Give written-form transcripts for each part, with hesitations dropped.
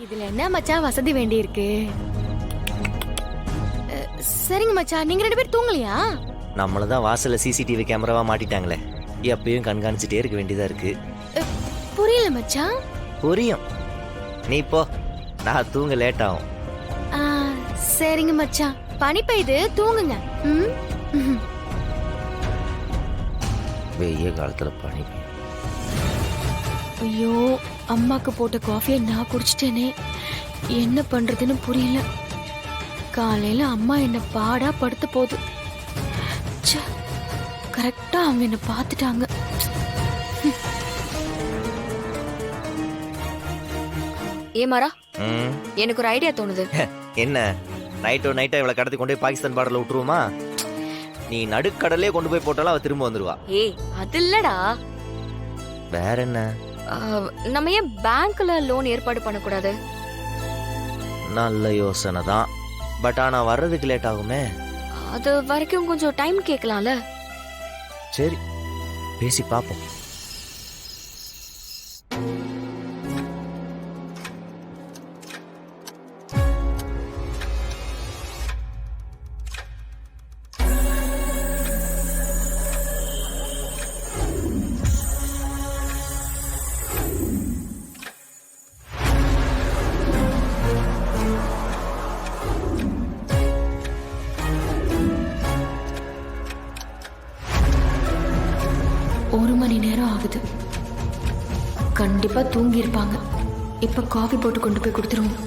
இதுல என்ன மச்சான் வசதி வேண்டி இருக்கு? சரிங்க மச்சான், நீங்க 2 பேரும் தூங்கலையா? நம்மளதான் வாசல்ல சிசிடிவி கேமராவா மாட்டிட்டாங்களே, எப்பயும் கண்காணிச்சுட்டே இருக்க வேண்டியதா இருக்கு. புரியல மச்சான். புரியும், நீ போ, நான் தூங்க லேட் ஆகும். சரிங்க மச்சான், பனி பெய்து, தூங்குங்க. வெய்ய காலத்துல பனி. ஐயோ, அம்மாக்கு போட்ட காஃபியை நான் குடிச்சிட்டேனே, என்ன பண்றதுன்னு புரியல. காலையில அம்மா என்ன பாடா படுத்த போகுது. கரெக்டா அவங்க என்ன பார்த்துட்டாங்க. ஏமாரா, எனக்கு ஒரு ஐடியா தோணுது. என்ன? நைட்டா இவளை கடத்தி கொண்டு போய் பாகிஸ்தான் பார்டர்ல விட்டுருவோமா? நீ நடுக்கடலே கொண்டு போய் போட்டாலும் அவ திரும்ப வந்துருவா. ஏய், அது இல்லடா. வேற என்ன? நம்ம ஏன் பேங்க்ல லோன் ஏற்பாடு பண்ணக்கூடாது? நல்ல யோசனை தான், பட் ஆனா வர்றதுக்கு லேட் ஆகுமே. அது வரைக்கும் கொஞ்சம் டைம் கேட்கலாம்ல. சரி, பேசி பாப்போம். ஒரு மணி நேரம் ஆகுது. கண்டிப்பா தூங்கி இருப்பாங்க. இப்ப காஃபி போட்டு கொண்டு போய் கொடுத்துருவோம்.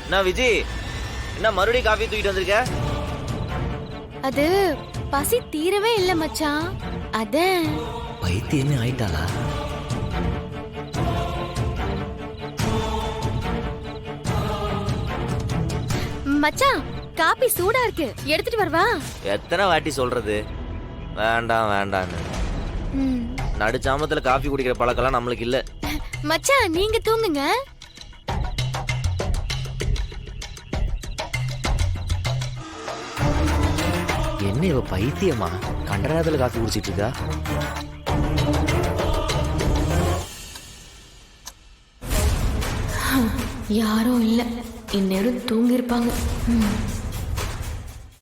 என்ன விஜி, என்ன மறுபடியும் காஃபி தூக்கிட்டு வந்திருக்க? அது பசி தீரவே இல்ல மச்சான், அதான். பைத்தியமே ஆயிட்டாளா? மச்சான், காபி சூடா இருக்கு, எடுத்துட்டு வரவா? எத்தனை வாட்டி சொல்றது வேண்டாம் வேண்டான்னு? நடுச்சாமத்துல காஃபி குடிக்கிற பழக்கம்லாம் நம்மளுக்கு இல்ல. மச்சான், நீங்க தூங்குங்க. என்ன இவ பைத்தியமா? கண்டராத்துல காஃபி குடிச்சிட்டு இருக்கா? யாரும் இல்ல, இந்நேரம் தூங்கி இருப்பாங்க.